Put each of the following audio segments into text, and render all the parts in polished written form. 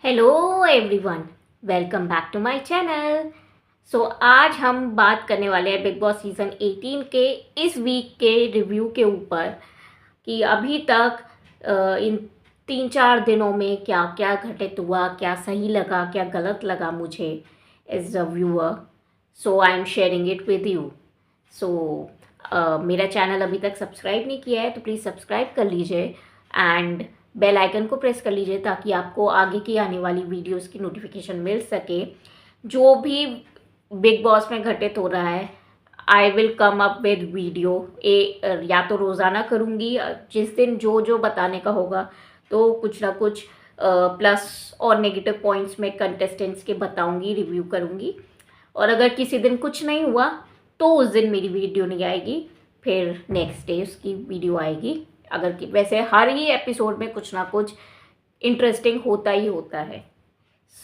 Hello everyone, welcome back to my channel. आज हम बात करने वाले हैं बिग बॉस सीज़न 18 के इस वीक के रिव्यू के ऊपर कि अभी तक इन 3-4 दिनों में क्या क्या घटित हुआ, क्या सही लगा, क्या गलत लगा मुझे as a viewer. I am sharing it with you. मेरा चैनल अभी तक सब्सक्राइब नहीं किया है तो प्लीज़ सब्सक्राइब कर लीजिए एंड बेल आइकन को प्रेस कर लीजिए ताकि आपको आगे की आने वाली वीडियोस की नोटिफिकेशन मिल सके। जो भी बिग बॉस में घटित हो रहा है I will come up with video. या तो रोज़ाना करूँगी, जिस दिन जो जो बताने का होगा तो कुछ ना कुछ प्लस और नेगेटिव पॉइंट्स में कंटेस्टेंट्स के बताऊँगी, रिव्यू करूँगी। और अगर किसी दिन कुछ नहीं हुआ तो उस दिन मेरी वीडियो नहीं आएगी, फिर नेक्स्ट डे उसकी वीडियो आएगी। अगर कि वैसे हर ही एपिसोड में कुछ ना कुछ इंटरेस्टिंग होता ही होता है।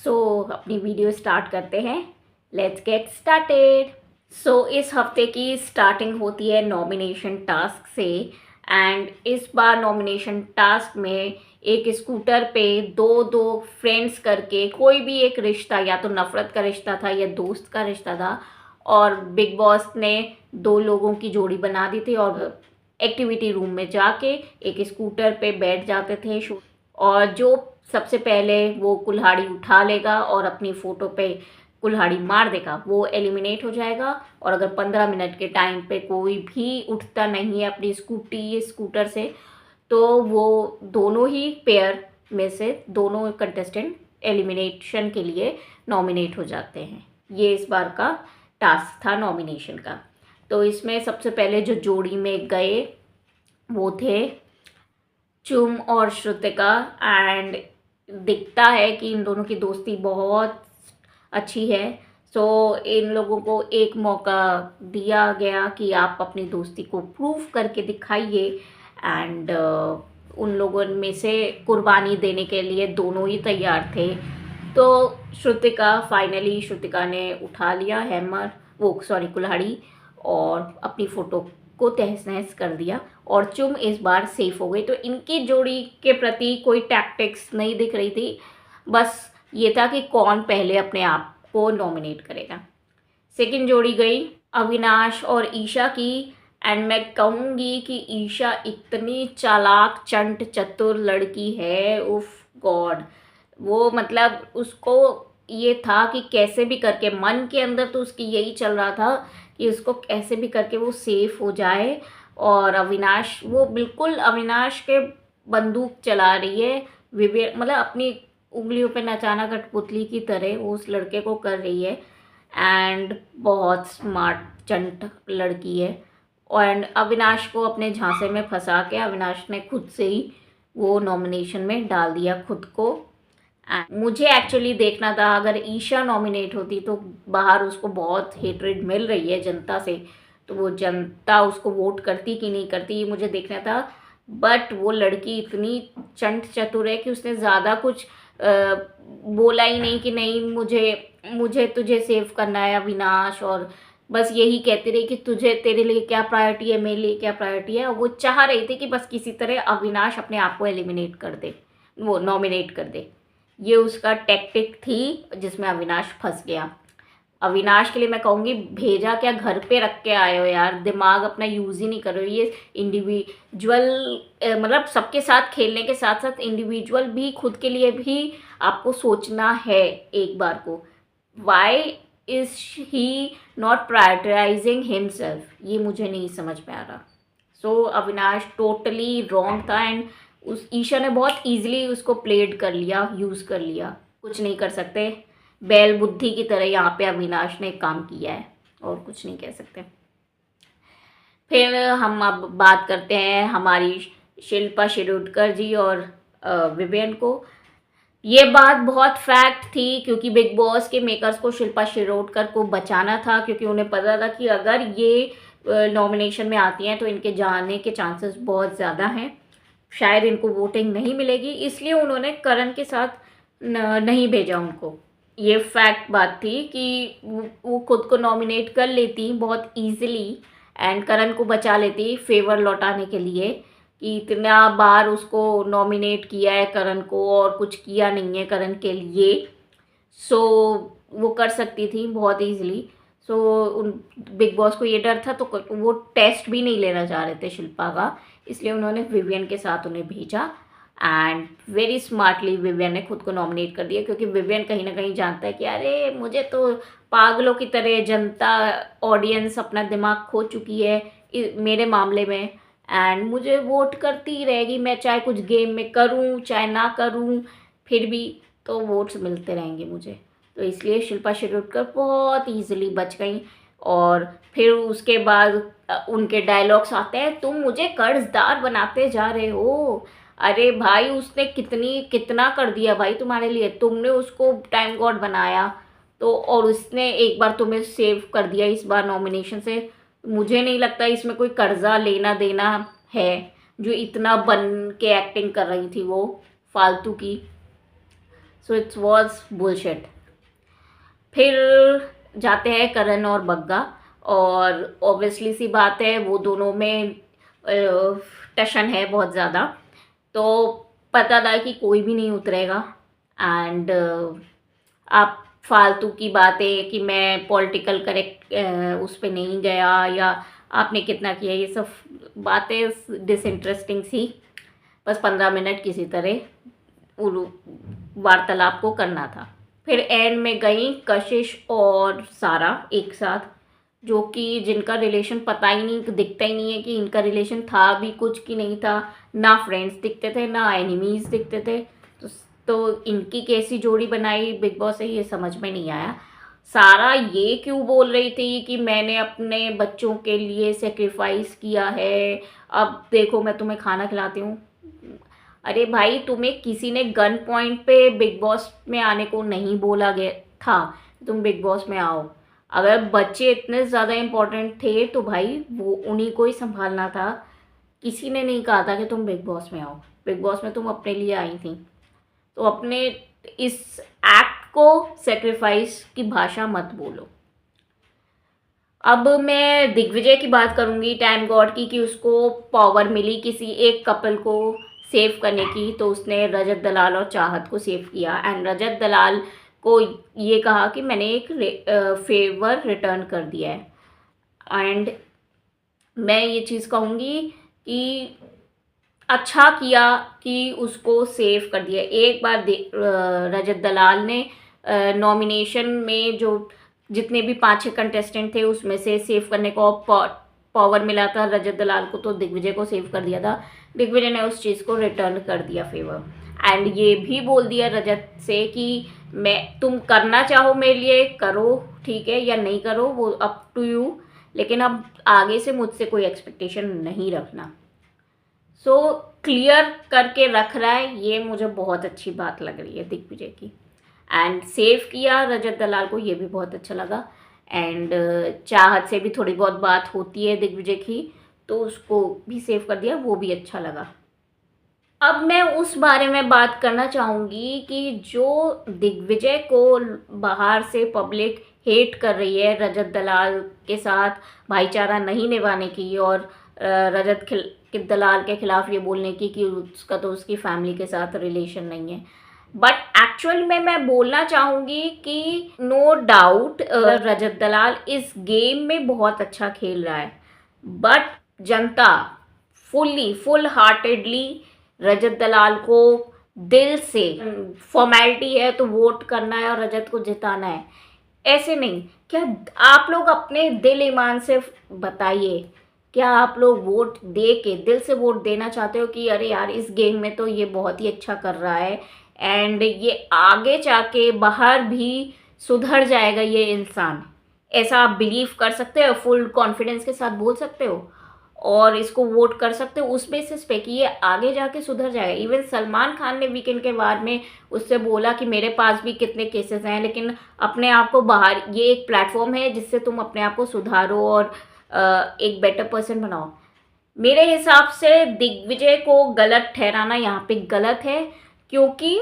अपनी वीडियो स्टार्ट करते हैं। Let's get started. इस हफ्ते की स्टार्टिंग होती है नॉमिनेशन टास्क से एंड इस बार नॉमिनेशन टास्क में एक स्कूटर पे दो दो फ्रेंड्स करके कोई भी एक रिश्ता, या तो नफ़रत का रिश्ता था या दोस्त का रिश्ता था, और बिग बॉस ने दो लोगों की जोड़ी बना दी थी और एक्टिविटी रूम में जाके एक स्कूटर पे बैठ जाते थे और जो सबसे पहले वो कुल्हाड़ी उठा लेगा और अपनी फ़ोटो पे कुल्हाड़ी मार देगा वो एलिमिनेट हो जाएगा। और अगर 15 मिनट के टाइम पे कोई भी उठता नहीं है अपनी स्कूटर से तो वो दोनों ही पेयर में से दोनों कंटेस्टेंट एलिमिनेशन के लिए नॉमिनेट हो जाते हैं। ये इस बार का टास्क था नॉमिनेशन का। तो इसमें सबसे पहले जो जोड़ी में गए वो थे चुम और श्रुतिका एंड दिखता है कि इन दोनों की दोस्ती बहुत अच्छी है। इन लोगों को एक मौका दिया गया कि आप अपनी दोस्ती को प्रूव करके दिखाइए एंड उन लोगों में से कुर्बानी देने के लिए दोनों ही तैयार थे। तो श्रुतिका ने उठा लिया कुल्हाड़ी और अपनी फ़ोटो को तहस नहस कर दिया और चुम इस बार सेफ हो गई। तो इनकी जोड़ी के प्रति कोई टैक्टिक्स नहीं दिख रही थी, बस ये था कि कौन पहले अपने आप को नॉमिनेट करेगा। सेकंड जोड़ी गई अविनाश और ईशा की एंड मैं कहूँगी कि ईशा इतनी चालाक चंट चतुर लड़की है, उफ गॉड। वो मतलब उसको ये था कि कैसे भी करके मन के अंदर तो उसकी यही चल रहा था कि उसको कैसे भी करके वो सेफ हो जाए। और वो बिल्कुल अविनाश के बंदूक चला रही है, मतलब अपनी उंगलियों पे नचाना कठपुतली की तरह वो उस लड़के को कर रही है एंड बहुत स्मार्ट चंट लड़की है। एंड अविनाश को अपने झांसे में फंसा के अविनाश ने खुद से ही वो नॉमिनेशन में डाल दिया खुद को। मुझे एक्चुअली देखना था अगर ईशा नॉमिनेट होती तो बाहर उसको बहुत हेट्रेड मिल रही है जनता से, तो वो जनता उसको वोट करती कि नहीं करती ये मुझे देखना था। बट वो लड़की इतनी चंट चतुर है कि उसने ज़्यादा कुछ बोला ही नहीं कि नहीं मुझे तुझे सेव करना है अविनाश, और बस यही कहती रही कि तेरे लिए क्या प्रायोरिटी है, मेरे लिए क्या प्रायोरिटी है। और वो चाह रही थी कि बस किसी तरह अविनाश अपने आप को एलिमिनेट कर दे, वो नॉमिनेट कर दे। ये उसका टैक्टिक थी जिसमें अविनाश फंस गया। अविनाश के लिए मैं कहूँगी भेजा क्या, घर पे रख के आए हो यार, दिमाग अपना यूज़ ही नहीं कर रहे हो। ये इंडिविजुअल मतलब सबके साथ खेलने के साथ साथ इंडिविजुअल भी खुद के लिए भी आपको सोचना है एक बार को। Why is he not prioritising himself, ये मुझे नहीं समझ में आ रहा। अविनाश टोटली रॉन्ग था एंड उस ईशा ने बहुत ईजिली उसको प्लेड कर लिया, यूज़ कर लिया। कुछ नहीं कर सकते, बैल बुद्धि की तरह यहाँ पे अविनाश ने काम किया है और कुछ नहीं कह सकते। फिर हम अब बात करते हैं हमारी शिल्पा शिरोडकर जी और विवियन को। ये बात बहुत फैक्ट थी क्योंकि बिग बॉस के मेकर्स को शिल्पा शिरोडकर को बचाना था, क्योंकि उन्हें पता था कि अगर ये नॉमिनेशन में आती हैं तो इनके जाने के चांसेस बहुत ज़्यादा हैं, शायद इनको वोटिंग नहीं मिलेगी, इसलिए उन्होंने करण के साथ नहीं भेजा उनको। ये फैक्ट बात थी कि वो खुद को नॉमिनेट कर लेती बहुत इजीली एंड करण को बचा लेती फेवर लौटाने के लिए। कि इतना बार उसको नॉमिनेट किया है करण को और कुछ किया नहीं है करण के लिए। सो वो कर सकती थी बहुत ईजिली। सो उन बिग बॉस को ये डर था, तो वो टेस्ट भी नहीं लेना चाह रहे थे शिल्पा का, इसलिए उन्होंने विवियन के साथ उन्हें भेजा। एंड वेरी स्मार्टली विवियन ने खुद को नॉमिनेट कर दिया, क्योंकि विवियन कहीं ना कहीं जानता है कि अरे मुझे तो पागलों की तरह जनता ऑडियंस अपना दिमाग खो चुकी है मेरे मामले में, एंड मुझे वोट करती ही रहेगी, मैं चाहे कुछ गेम में करूं चाहे ना करूं, फिर भी तो वोट्स मिलते रहेंगे मुझे। तो इसलिए शिल्पा शिरोडकर बहुत ईजिली बच गई। और फिर उसके बाद उनके डायलॉग्स आते हैं, तुम मुझे कर्जदार बनाते जा रहे हो। अरे भाई उसने कितना कर दिया भाई तुम्हारे लिए, तुमने उसको टाइम गॉड बनाया तो, और उसने एक बार तुम्हें सेव कर दिया इस बार नॉमिनेशन से। मुझे नहीं लगता इसमें कोई कर्जा लेना देना है, जो इतना बन के एक्टिंग कर रही थी वो फालतू की। So it's was bullshit. फिर जाते हैं करण और बग्गा, और ऑब्वियसली सी बात है वो दोनों में टशन है बहुत ज़्यादा, तो पता था कि कोई भी नहीं उतरेगा। एंड आप फालतू की बातें कि मैं पॉलिटिकल करेक्ट उस पर नहीं गया या आपने कितना किया, ये सब बातें डिसइंटरेस्टिंग सी। बस 15 मिनट किसी तरह वार्तालाप को करना था। फिर एंड में गई कशिश और सारा एक साथ, जो कि जिनका रिलेशन पता ही नहीं, दिखता ही नहीं है कि इनका रिलेशन था भी कुछ कि नहीं था। ना फ्रेंड्स दिखते थे ना एनिमीज़ दिखते थे। तो इनकी कैसी जोड़ी बनाई बिग बॉस से, ये समझ में नहीं आया। सारा ये क्यों बोल रही थी कि मैंने अपने बच्चों के लिए सेक्रीफाइस किया है, अब देखो मैं तुम्हें खाना खिलाती हूँ। अरे भाई तुम्हें किसी ने गन पॉइंट पे बिग बॉस में आने को नहीं बोला गया था, तुम बिग बॉस में आओ। अगर बच्चे इतने ज़्यादा इम्पोर्टेंट थे तो भाई वो उन्हीं को ही संभालना था। किसी ने नहीं कहा था कि तुम बिग बॉस में आओ, बिग बॉस में तुम अपने लिए आई थी। तो अपने इस एक्ट को सेक्रीफाइस की भाषा मत बोलो। अब मैं दिग्विजय की बात करूंगी, टाइम गॉड की, कि उसको पावर मिली किसी एक कपल को सेव करने की, तो उसने रजत दलाल और चाहत को सेव किया। एंड रजत दलाल को ये कहा कि मैंने एक फेवर रिटर्न कर दिया है। एंड मैं ये चीज़ कहूँगी कि अच्छा किया कि उसको सेव कर दिया। एक बार रजत दलाल ने नॉमिनेशन में जो जितने भी 5-6 कंटेस्टेंट थे उसमें से सेव करने को पावर मिला था रजत दलाल को, तो दिग्विजय को सेव कर दिया था। दिग्विजय ने उस चीज़ को रिटर्न कर दिया फेवर। एंड ये भी बोल दिया रजत से कि मैं तुम करना चाहो मेरे लिए करो, ठीक है, या नहीं करो वो अप टू यू, लेकिन अब आगे से मुझसे कोई एक्सपेक्टेशन नहीं रखना। सो क्लियर करके रख रहा है, ये मुझे बहुत अच्छी बात लग रही है दिग्विजय की। एंड सेव किया रजत दलाल को, ये भी बहुत अच्छा लगा। एंड चाहत से भी थोड़ी बहुत बात होती है दिग्विजय की, तो उसको भी सेव कर दिया, वो भी अच्छा लगा। अब मैं उस बारे में बात करना चाहूँगी कि जो दिग्विजय को बाहर से पब्लिक हेट कर रही है रजत दलाल के साथ भाईचारा नहीं निभाने की, और रजत दलाल के खिलाफ ये बोलने की कि उसका तो उसकी फैमिली के साथ रिलेशन नहीं है। बट एक्चुअल में मैं बोलना चाहूँगी कि नो डाउट रजत दलाल इस गेम में बहुत अच्छा खेल रहा है, बट जनता फुल हार्टेडली रजत दलाल को दिल से, फॉर्मेलिटी है तो वोट करना है और रजत को जिताना है, ऐसे नहीं। क्या आप लोग अपने दिल ईमान से बताइए, क्या आप लोग वोट दे के दिल से वोट देना चाहते हो कि अरे यार इस गेम में तो ये बहुत ही अच्छा कर रहा है एंड ये आगे जाके बाहर भी सुधर जाएगा ये इंसान, ऐसा आप बिलीव कर सकते हो, फुल कॉन्फिडेंस के साथ बोल सकते हो और इसको वोट कर सकते हो उस बेसिस पे कि ये आगे जाके सुधर जाएगा। इवन सलमान खान ने वीकेंड के बाद में उससे बोला कि मेरे पास भी कितने केसेस हैं, लेकिन अपने आप को बाहर, ये एक प्लेटफॉर्म है जिससे तुम अपने आप को सुधारो और एक बेटर पर्सन बनाओ। मेरे हिसाब से दिग्विजय को गलत ठहराना यहाँ पे गलत है, क्योंकि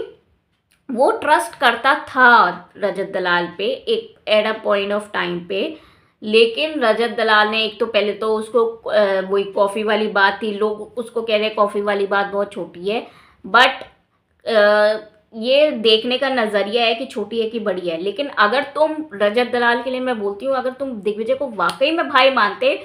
वो ट्रस्ट करता था रजत दलाल पे एक at a point of time पे, लेकिन रजत दलाल ने एक तो पहले तो उसको वही कॉफ़ी वाली बात थी, लोग उसको कह रहे कॉफ़ी वाली बात बहुत छोटी है, बट ये देखने का नज़रिया है कि छोटी है कि बड़ी है। लेकिन अगर तुम रजत दलाल के लिए मैं बोलती हूँ, अगर तुम दिग्विजय को वाकई में भाई मानते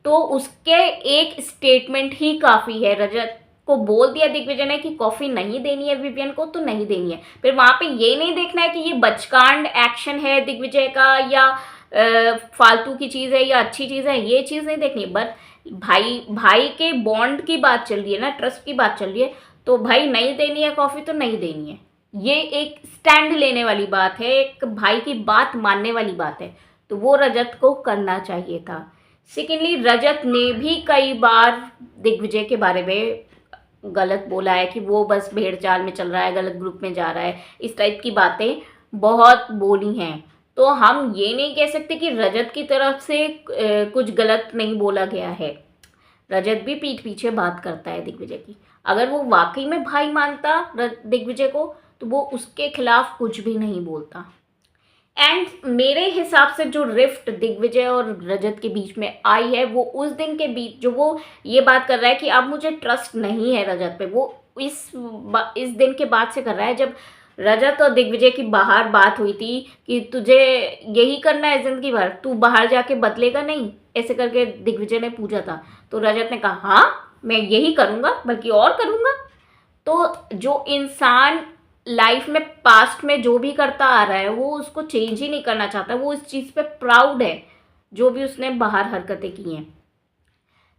तो उसके एक स्टेटमेंट ही काफ़ी है। रजत को बोल दिया दिग्विजय ने कि कॉफ़ी नहीं देनी है विवियन को तो नहीं देनी है। फिर वहाँ पे ये नहीं देखना है कि ये बचकांड एक्शन है दिग्विजय का या फालतू की चीज़ है या अच्छी चीज़ है, ये चीज़ नहीं देखनी है। बट भाई भाई के बॉन्ड की बात चल रही है ना, ट्रस्ट की बात चल रही है, तो भाई नहीं देनी है कॉफ़ी तो नहीं देनी है। ये एक स्टैंड लेने वाली बात है, एक भाई की बात मानने वाली बात है, तो वो रजत को करना चाहिए था। सेकेंडली रजत ने भी कई बार दिग्विजय के बारे में गलत बोला है कि वो बस भेड़ चाल में चल रहा है, गलत ग्रुप में जा रहा है, इस टाइप की बातें बहुत बोली हैं। तो हम ये नहीं कह सकते कि रजत की तरफ से कुछ गलत नहीं बोला गया है। रजत भी पीठ पीछे बात करता है दिग्विजय की। अगर वो वाकई में भाई मानता दिग्विजय को तो वो उसके खिलाफ कुछ भी नहीं बोलता। एंड मेरे हिसाब से जो रिफ्ट दिग्विजय और रजत के बीच में आई है वो उस दिन के बीच जो वो ये बात कर रहा है कि अब मुझे ट्रस्ट नहीं है रजत पे, वो इस दिन के बाद से कर रहा है जब रजत और दिग्विजय की बाहर बात हुई थी कि तुझे यही करना है जिंदगी भर, तू बाहर जाके बदलेगा नहीं, ऐसे करके दिग्विजय ने पूछा था। तो रजत ने कहा हाँ मैं यही करूँगा बल्कि और करूँगा। तो जो इंसान लाइफ में पास्ट में जो भी करता आ रहा है वो उसको चेंज ही नहीं करना चाहता, वो इस चीज़ पे प्राउड है जो भी उसने बाहर हरकतें की हैं।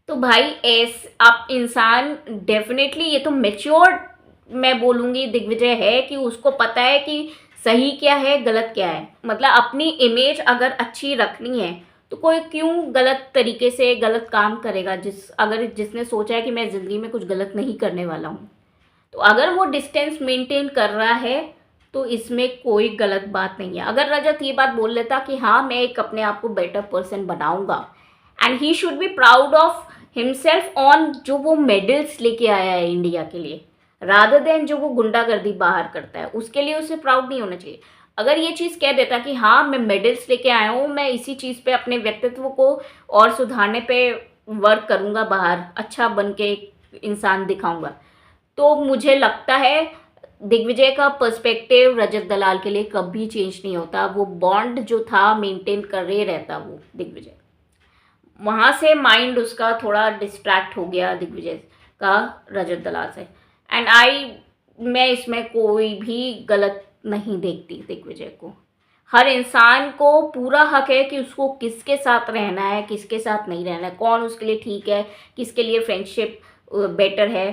तो भाई आप इंसान डेफिनेटली ये तो मेच्योर मैं बोलूँगी दिग्विजय है कि उसको पता है कि सही क्या है गलत क्या है। मतलब अपनी इमेज अगर अच्छी रखनी है तो कोई क्यों गलत तरीके से गलत काम करेगा, जिसने सोचा है कि मैं ज़िंदगी में कुछ गलत नहीं करने वाला हूँ। तो अगर वो डिस्टेंस मेंटेन कर रहा है तो इसमें कोई गलत बात नहीं है। अगर रजत ये बात बोल लेता कि हाँ मैं एक अपने आप को बेटर पर्सन बनाऊंगा, and he should be proud of himself on जो वो मेडल्स लेके आया है इंडिया के लिए, रादर देन जो वो गुंडागर्दी बाहर करता है, उसके लिए उसे प्राउड नहीं होना चाहिए। अगर ये चीज़ कह देता कि हाँ मैं मेडल्स लेके आया हूँ, मैं इसी चीज़ पे अपने व्यक्तित्व को और सुधारने पे वर्क करूँगा, बाहर अच्छा बन के इंसान दिखाऊंगा, तो मुझे लगता है दिग्विजय का पर्सपेक्टिव रजत दलाल के लिए कभी चेंज नहीं होता। वो बॉन्ड जो था मेंटेन कर रहे रहता वो दिग्विजय। वहाँ से माइंड उसका थोड़ा डिस्ट्रैक्ट हो गया दिग्विजय का रजत दलाल से। एंड मैं इसमें कोई भी गलत नहीं देखती दिग्विजय को। हर इंसान को पूरा हक है कि उसको किसके साथ रहना है किसके साथ नहीं रहना है, कौन उसके लिए ठीक है, किसके लिए फ्रेंडशिप बेटर है,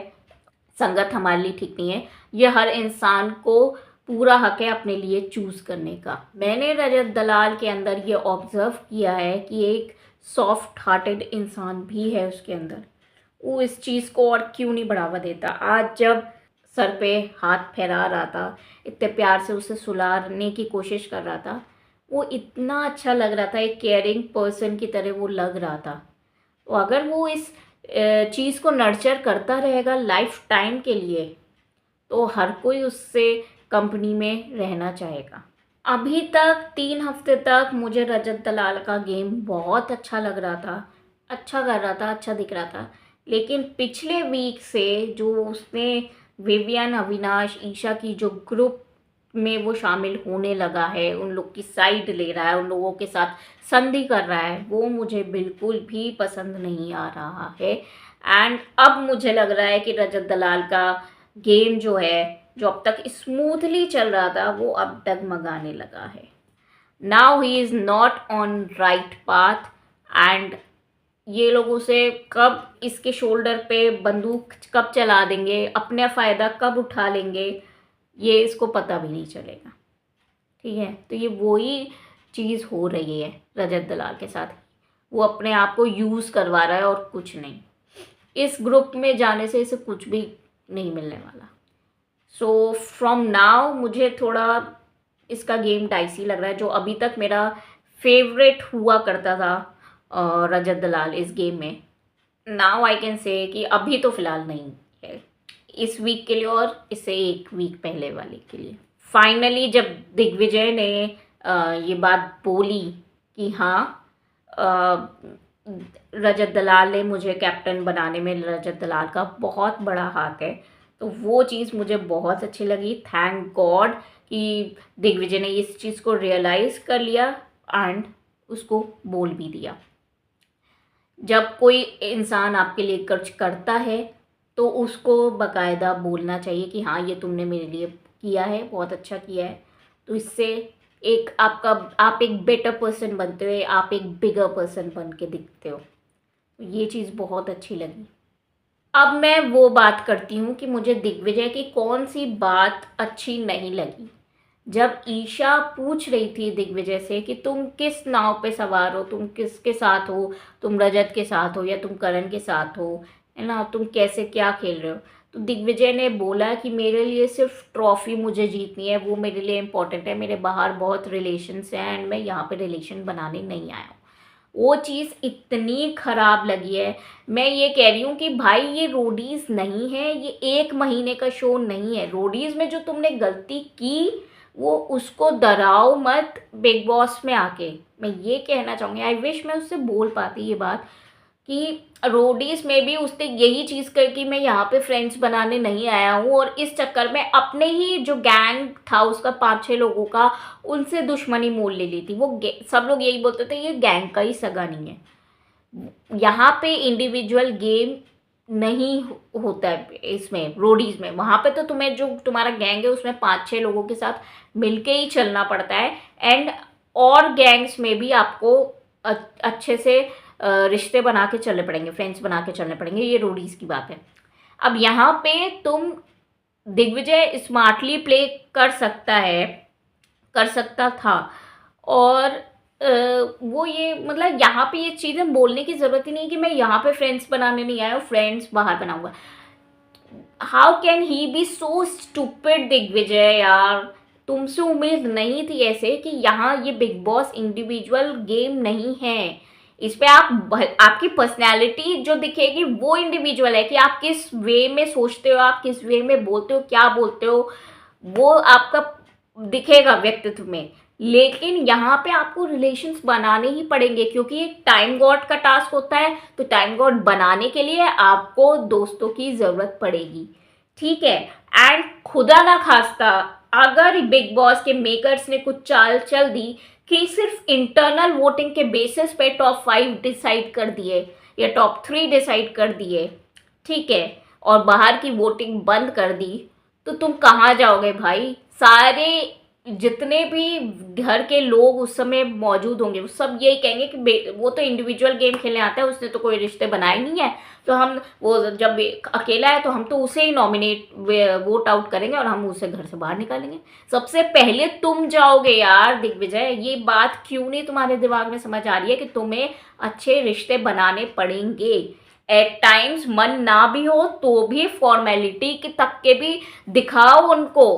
संगत हमारे लिए ठीक नहीं है। ये हर इंसान को पूरा हक है अपने लिए चूज़ करने का। मैंने रजत दलाल के अंदर ये ऑब्ज़र्व किया है कि एक सॉफ्ट हार्टेड इंसान भी है उसके अंदर। वो इस चीज़ को और क्यों नहीं बढ़ावा देता। आज जब सर पे हाथ फैला रहा था, इतने प्यार से उसे सुलाने की कोशिश कर रहा था, वो इतना अच्छा लग रहा था, एक केयरिंग पर्सन की तरह वो लग रहा था। तो अगर वो इस चीज़ को नर्चर करता रहेगा लाइफ टाइम के लिए तो हर कोई उससे कंपनी में रहना चाहेगा। अभी तक 3 हफ्ते तक मुझे रजत दलाल का गेम बहुत अच्छा लग रहा था, अच्छा कर रहा था, अच्छा दिख रहा था। लेकिन पिछले वीक से जो उसने विवियन, अविनाश, ईशा की जो ग्रुप में वो शामिल होने लगा है, उन लोग की साइड ले रहा है, उन लोगों के साथ संधि कर रहा है, वो मुझे बिल्कुल भी पसंद नहीं आ रहा है। एंड अब मुझे लग रहा है कि रजत दलाल का गेम जो है, जो अब तक स्मूथली चल रहा था, वो अब डगमगाने लगा है। Now he is not on right path and ये लोग उसे कब इसके शोल्डर पे बंदूक कब चला देंगे, अपना फ़ायदा कब उठा लेंगे, ये इसको पता भी नहीं चलेगा। ठीक है, तो ये वही चीज़ हो रही है रजत दलाल के साथ। वो अपने आप को यूज़ करवा रहा है और कुछ नहीं। इस ग्रुप में जाने से इसे कुछ भी नहीं मिलने वाला। सो फ्रॉम नाउ मुझे थोड़ा इसका गेम डाइसी लग रहा है। जो अभी तक मेरा फेवरेट हुआ करता था रजत दलाल इस गेम में, नाउ आई कैन से कि अभी तो फ़िलहाल नहीं है, इस वीक के लिए और इससे 1 वीक पहले वाले के लिए। फाइनली जब दिग्विजय ने ये बात बोली कि हाँ रजत दलाल ने मुझे कैप्टन बनाने में रजत दलाल का बहुत बड़ा हाथ है, तो वो चीज़ मुझे बहुत अच्छी लगी। थैंक गॉड कि दिग्विजय ने इस चीज़ को रियलाइज़ कर लिया एंड उसको बोल भी दिया। जब कोई इंसान आपके लिए कुछ करता है तो उसको बाकायदा बोलना चाहिए कि हाँ, ये तुमने मेरे लिए किया है, बहुत अच्छा किया है। तो इससे एक आप एक बेटर पर्सन बनते हो, आप एक बिगर पर्सन बन के दिखते हो। तो ये चीज़ बहुत अच्छी लगी। अब मैं वो बात करती हूँ कि मुझे दिग्विजय की कौन सी बात अच्छी नहीं लगी। जब ईशा पूछ रही थी दिग्विजय से कि तुम किस नाव पे सवार हो, तुम किसके साथ हो, तुम रजत के साथ हो या तुम करण के साथ हो, है ना, तुम कैसे क्या खेल रहे हो, तो दिग्विजय ने बोला कि मेरे लिए सिर्फ ट्रॉफी मुझे जीतनी है, वो मेरे लिए इम्पोर्टेंट है, मेरे बाहर बहुत रिलेशंस हैं एंड मैं यहाँ पे रिलेशन बनाने नहीं आया हूँ। वो चीज़ इतनी ख़राब लगी है। मैं ये कह रही हूँ कि भाई ये रोडीज़ नहीं है, ये 1 महीने का शो नहीं है। रोडीज़ में जो तुमने गलती की वो उसको दोहराओ मत बिग बॉस में आके। मैं ये कहना चाहूँगी, आई विश मैं उससे बोल पाती ये बात कि रोडीज में भी उसने यही चीज़ कर कि मैं यहाँ पे फ्रेंड्स बनाने नहीं आया हूँ, और इस चक्कर में अपने ही जो गैंग था उसका 5-6 लोगों का, उनसे दुश्मनी मोल ले ली थी। वो सब लोग यही बोलते थे ये गैंग का ही सगा नहीं है। यहाँ पे इंडिविजुअल गेम नहीं होता है इसमें रोडीज में। वहाँ पे तो तुम्हें जो तुम्हारा गैंग है उसमें 5-6 लोगों के साथ मिलके ही चलना पड़ता है, एंड और गैंग्स में भी आपको अच्छे से रिश्ते बना के चलने पड़ेंगे, फ्रेंड्स बना के चलने पड़ेंगे। ये रोडीज की बात है। अब यहाँ पे तुम दिग्विजय स्मार्टली प्ले कर सकता है, कर सकता था, और वो ये मतलब यहाँ पे ये चीज़ें बोलने की ज़रूरत ही नहीं कि मैं यहाँ पे फ्रेंड्स बनाने नहीं आया हूँ, फ्रेंड्स बाहर बनाऊंगा। How can he be so stupid Digvijay यार, तुमसे उम्मीद नहीं थी ऐसे कि यहाँ ये बिग बॉस इंडिविजुअल गेम नहीं है। इस पे आपकी पर्सनैलिटी जो दिखेगी वो इंडिविजुअल है कि आप किस वे में सोचते हो, आप किस वे में बोलते हो, क्या बोलते हो, वो आपका दिखेगा व्यक्तित्व में। लेकिन यहाँ पे आपको रिलेशंस बनाने ही पड़ेंगे क्योंकि एक टाइम गॉड का टास्क होता है। तो टाइम गॉड बनाने के लिए आपको दोस्तों की ज़रूरत पड़ेगी, ठीक है। एंड खुदा ना खास्ता अगर बिग बॉस के मेकर्स ने कुछ चाल चल दी कि सिर्फ इंटरनल वोटिंग के बेसिस पे टॉप 5 डिसाइड कर दिए या टॉप 3 डिसाइड कर दिए, ठीक है, और बाहर की वोटिंग बंद कर दी, तो तुम कहाँ जाओगे भाई। सारे जितने भी घर के लोग उस समय मौजूद होंगे वो सब यही कहेंगे कि वो तो इंडिविजुअल गेम खेलने आता है, उसने तो कोई रिश्ते बनाए नहीं है, तो हम वो जब अकेला है तो हम तो उसे ही नॉमिनेट वोट आउट करेंगे और हम उसे घर से बाहर निकालेंगे। सबसे पहले तुम जाओगे यार दिग्विजय। ये बात क्यों नहीं तुम्हारे दिमाग में समझ आ रही है कि तुम्हें अच्छे रिश्ते बनाने पड़ेंगे। एट टाइम्स मन ना भी हो तो भी फॉर्मेलिटी के तक के भी दिखाओ उनको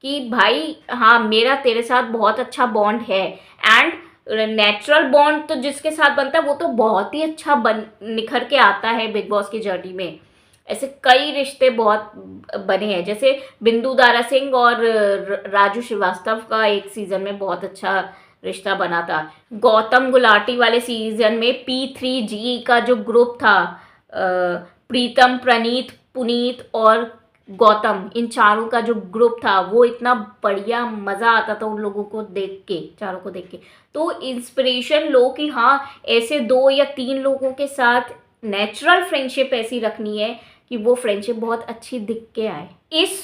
कि भाई हाँ मेरा तेरे साथ बहुत अच्छा बॉन्ड है। एंड नेचुरल बॉन्ड तो जिसके साथ बनता है वो तो बहुत ही अच्छा निखर के आता है बिग बॉस की जर्नी में। ऐसे कई रिश्ते बहुत बने हैं, जैसे बिंदु दारा सिंह और राजू श्रीवास्तव का एक सीजन में बहुत अच्छा रिश्ता बना था। गौतम गुलाटी वाले सीजन में P3G का जो ग्रुप था, प्रीतम, प्रणीत, पुनीत और गौतम, इन चारों का जो ग्रुप था वो इतना बढ़िया, मज़ा आता था उन लोगों को देख के, चारों को देख के। तो इंस्पिरेशन लो कि हाँ ऐसे 2 या 3 लोगों के साथ नेचुरल फ्रेंडशिप ऐसी रखनी है कि वो फ्रेंडशिप बहुत अच्छी दिख के आए। इस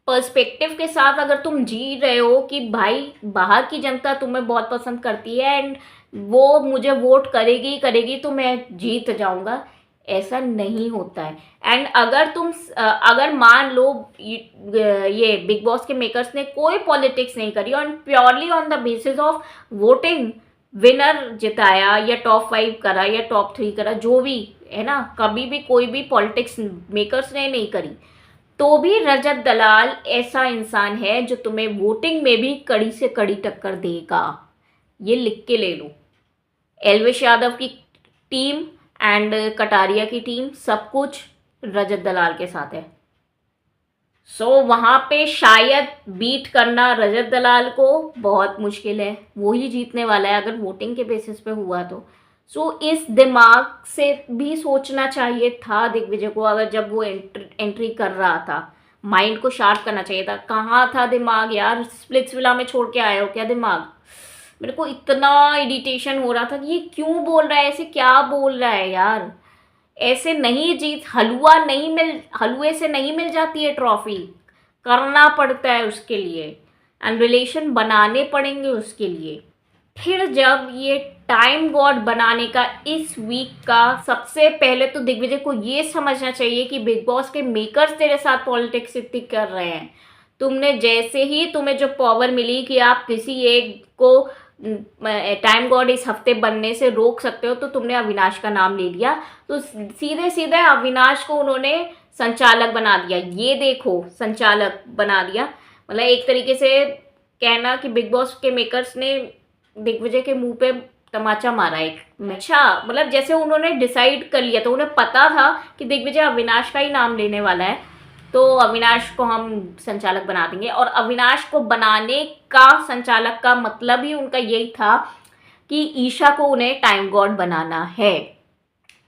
पर्सपेक्टिव के साथ अगर तुम जी रहे हो कि भाई बाहर की जनता तुम्हें बहुत पसंद करती है एंड वो मुझे वोट करेगी ही करेगी तो मैं जीत जाऊंगा, ऐसा नहीं होता है। एंड अगर मान लो ये बिग बॉस के मेकर्स ने कोई पॉलिटिक्स नहीं करी और purely on the basis of voting winner जिताया या टॉप 5 करा या टॉप 3 करा, जो भी है ना, कभी भी कोई भी पॉलिटिक्स मेकर्स ने नहीं करी, तो भी रजत दलाल ऐसा इंसान है जो तुम्हें वोटिंग में भी कड़ी से कड़ी टक्कर देगा। ये लिख के ले लो। एल्विश यादव की टीम एंड कटारिया की टीम सब कुछ रजत दलाल के साथ है। सो वहाँ पे शायद बीट करना रजत दलाल को बहुत मुश्किल है, वो ही जीतने वाला है अगर वोटिंग के बेसिस पे हुआ तो। सो इस दिमाग से भी सोचना चाहिए था दिग्विजय को, अगर जब वो एंट्री कर रहा था माइंड को शार्प करना चाहिए था। कहाँ था दिमाग यार, स्प्लिट्सविला में छोड़ के आए हो क्या दिमाग? मेरे को इतना इरिटेशन हो रहा था कि ये क्यों बोल रहा है, ऐसे क्या बोल रहा है यार। ऐसे नहीं जीत, हलुए से नहीं मिल जाती है ट्रॉफी, करना पड़ता है उसके लिए, एंड रिलेशन बनाने पड़ेंगे उसके लिए। फिर जब ये टाइम गॉड बनाने का इस वीक का, सबसे पहले तो दिग्विजय को ये समझना चाहिए कि बिग बॉस के मेकर्स तेरे साथ पॉलिटिक्स इतनी कर रहे हैं। तुमने जैसे ही तुम्हें जो पावर मिली कि आप किसी एक को टाइम गॉड इस हफ्ते बनने से रोक सकते हो, तो तुमने अविनाश का नाम ले लिया। तो सीधे सीधे अविनाश को उन्होंने संचालक बना दिया। ये देखो, संचालक बना दिया, मतलब एक तरीके से कहना कि बिग बॉस के मेकर्स ने दिग्विजय के मुंह पे तमाचा मारा एक। अच्छा, मतलब जैसे उन्होंने डिसाइड कर लिया, तो उन्हें पता था कि दिग्विजय अविनाश का ही नाम लेने वाला है, तो अविनाश को हम संचालक बना देंगे। और अविनाश को बनाने का संचालक का मतलब ही उनका यही था कि ईशा को उन्हें टाइम गॉड बनाना है।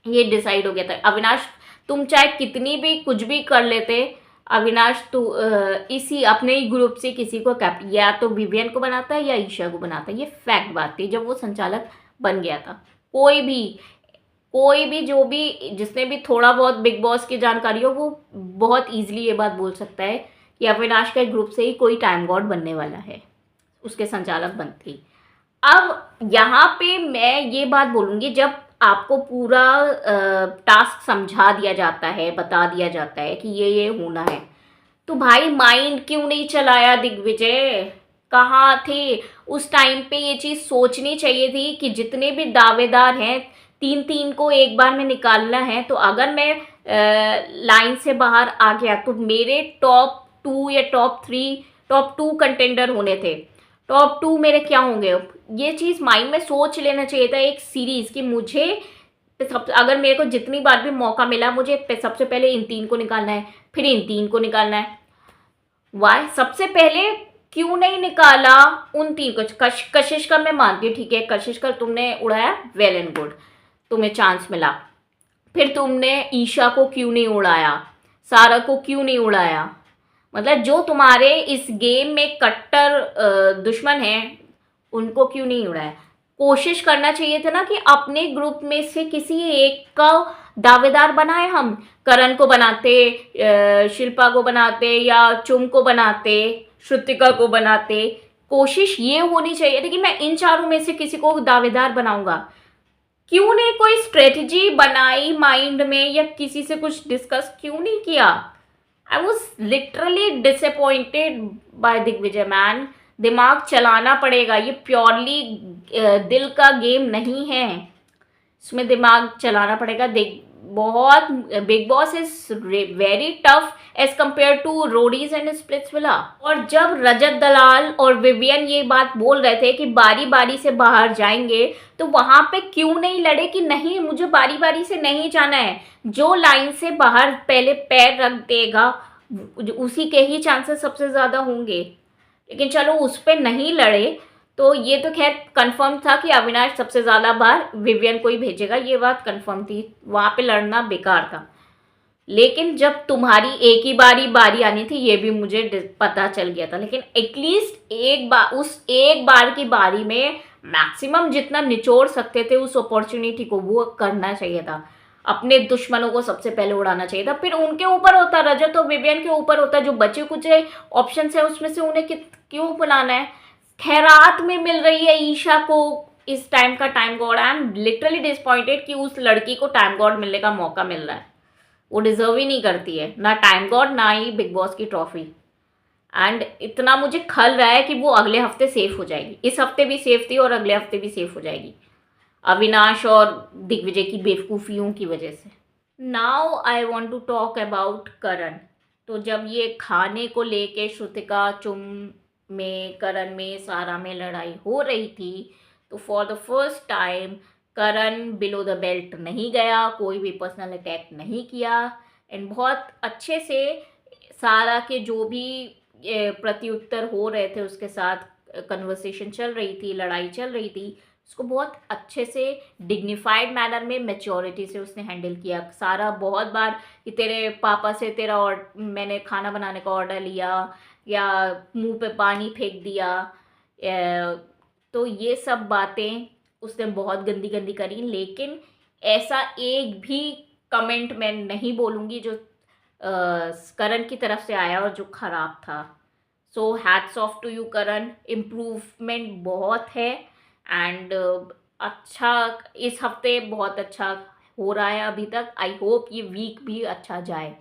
ये डिसाइड हो गया था। अविनाश, तुम चाहे कितनी भी कुछ भी कर लेते, अविनाश तो इसी अपने ही ग्रुप से किसी को या तो विवियन को बनाता है या ईशा को बनाता है। ये फैक्ट बात थी जब वो संचालक बन गया था। कोई भी जो भी जिसने भी थोड़ा बहुत बिग बॉस की जानकारी हो, वो बहुत ईजिली ये बात बोल सकता है कि अविनाश के ग्रुप से ही कोई टाइम गॉड बनने वाला है, उसके संचालक बनती। अब यहाँ पे मैं ये बात बोलूँगी, जब आपको पूरा टास्क समझा दिया जाता है, बता दिया जाता है कि ये होना है, तो भाई माइंड क्यों नहीं चलाया दिग्विजय? कहाँ थे उस टाइम पे? ये चीज़ सोचनी चाहिए थी कि जितने भी दावेदार हैं, 3-3 को एक बार में निकालना है। तो अगर मैं लाइन से बाहर आ गया तो मेरे टॉप 2 या टॉप 2 कंटेंडर होने थे। टॉप 2 मेरे क्या होंगे, ये चीज़ माइंड में सोच लेना चाहिए था एक सीरीज़ कि मुझे अगर मेरे को जितनी बार भी मौका मिला, मुझे सबसे पहले इन 3 को निकालना है, फिर इन 3 को निकालना है। वाई सबसे पहले क्यों नहीं निकाला उन 3 को? कशिश का मैं मानती हूँ, ठीक है, कशिश का तुमने उड़ाया, वेल एंड गुड, तुम्हें चांस मिला। फिर तुमने ईशा को क्यों नहीं उड़ाया, सारा को क्यों नहीं उड़ाया? मतलब जो तुम्हारे इस गेम में कट्टर दुश्मन हैं, उनको क्यों नहीं उड़ाया? कोशिश करना चाहिए था ना कि अपने ग्रुप में से किसी एक का दावेदार बनाए। हम करण को बनाते, शिल्पा को बनाते, या चुम को बनाते, श्रुतिका को बनाते। कोशिश ये होनी चाहिए थी कि मैं इन चारों में से किसी को दावेदार बनाऊंगा। क्यों नहीं कोई स्ट्रेटजी बनाई माइंड में, या किसी से कुछ डिस्कस क्यों नहीं किया? I was literally disappointed by Digvijay man. दिमाग चलाना पड़ेगा, ये प्योरली दिल का गेम नहीं है, इसमें दिमाग चलाना पड़ेगा। बहुत Bigg Boss is very tough as compare to Roadies and Splitsvilla. और जब रजत दलाल और विवियन ये बात बोल रहे थे कि बारी बारी से बाहर जाएंगे, तो वहां पे क्यों नहीं लड़े कि नहीं, मुझे बारी बारी से नहीं जाना है, जो लाइन से बाहर पहले पैर रख देगा उसी के ही चांसेस सबसे ज़्यादा होंगे। लेकिन चलो उस पर नहीं लड़े, तो ये तो खैर कंफर्म था कि अविनाश सबसे ज़्यादा बार विवियन को ही भेजेगा, ये बात कंफर्म थी, वहाँ पे लड़ना बेकार था। लेकिन जब तुम्हारी एक ही बारी आनी थी, ये भी मुझे पता चल गया था। लेकिन एटलीस्ट एक बार, उस एक बार की बारी में मैक्सिमम जितना निचोड़ सकते थे उस अपॉर्चुनिटी को, वो करना चाहिए था। अपने दुश्मनों को सबसे पहले उड़ाना चाहिए था, फिर उनके ऊपर होता, रजत और विवियन के ऊपर होता, जो बचे कुछ ऑप्शन है उसमें से उन्हें क्यों बुलाना है। खैरात में मिल रही है ईशा को इस टाइम का time God. I am literally disappointed कि उस लड़की को टाइम गॉड मिलने का मौका मिल रहा है। वो डिजर्व ही नहीं करती है, ना टाइम गॉड, ना ही बिग बॉस की ट्रॉफी। एंड इतना मुझे खल रहा है कि वो अगले हफ्ते सेफ हो जाएगी। इस हफ्ते भी सेफ थी और अगले हफ्ते भी सेफ हो जाएगी, अविनाश और दिग्विजय की बेवकूफ़ियों की वजह से। Now I want to talk about Karan. तो जब ये खाने को लेके श्रुतिका, चुम में, करण में, सारा में लड़ाई हो रही थी, तो for the first time Karan below the belt नहीं गया, कोई भी पर्सनल अटैक नहीं किया, एंड बहुत अच्छे से सारा के जो भी प्रत्युत्तर हो रहे थे उसके साथ कन्वर्सेशन चल रही थी, लड़ाई चल रही थी, उसको बहुत अच्छे से डिग्निफाइड मैनर में मैच्योरिटी से उसने हैंडल किया। सारा बहुत बार कि तेरे पापा से तेरा मैंने खाना बनाने का ऑर्डर लिया या मुंह पे पानी फेंक दिया, तो ये सब बातें उसने बहुत गंदी गंदी करी। लेकिन ऐसा एक भी कमेंट मैं नहीं बोलूँगी जो करण की तरफ से आया और जो ख़राब था। So hats off to you Karan, improvement बहुत है। एंड अच्छा, इस हफ्ते बहुत अच्छा हो रहा है अभी तक। आई होप ये वीक भी अच्छा जाए।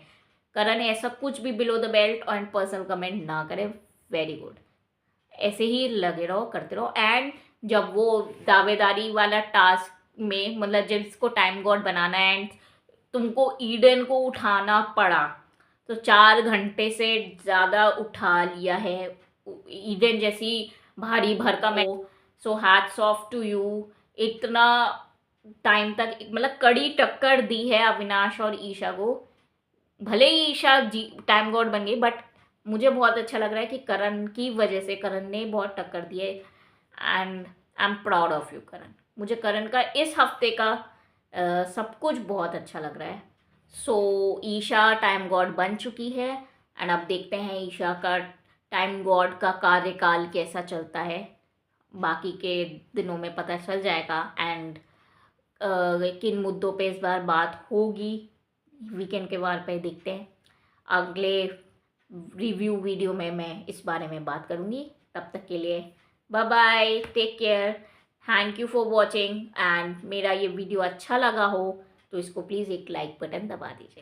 करण ऐसा कुछ भी below the belt and personal comment ना करे। वेरी गुड, ऐसे ही लगे रहो, करते रहो। एंड जब वो दावेदारी वाला टास्क में, मतलब जिसको टाइम गॉड बनाना है एंड तुमको ईडन को उठाना पड़ा, तो 4 घंटे से ज़्यादा उठा लिया है ईडन जैसी भारी भरकम है। So hats off to you, इतना टाइम तक मतलब कड़ी टक्कर दी है अविनाश और ईशा को। भले ही ईशा जी टाइम गॉड बन गई, बट मुझे बहुत अच्छा लग रहा है कि करण की वजह से, करण ने बहुत टक्कर दी है। And I am proud of you Karan. मुझे करण का इस हफ्ते का सब कुछ बहुत अच्छा लग रहा है। सो ईशा टाइम गॉड बन चुकी है एंड अब देखते हैं ईशा का टाइम गॉड का कार्यकाल कैसा चलता है। बाकी के दिनों में पता चल जाएगा। एंड किन मुद्दों पे इस बार बात होगी, वीकेंड के बार पे देखते हैं। अगले रिव्यू वीडियो में मैं इस बारे में बात करूँगी। तब तक के लिए bye bye, take care, thank you for watching. And मेरा ये वीडियो अच्छा लगा हो तो इसको प्लीज़ एक लाइक बटन दबा दीजिए।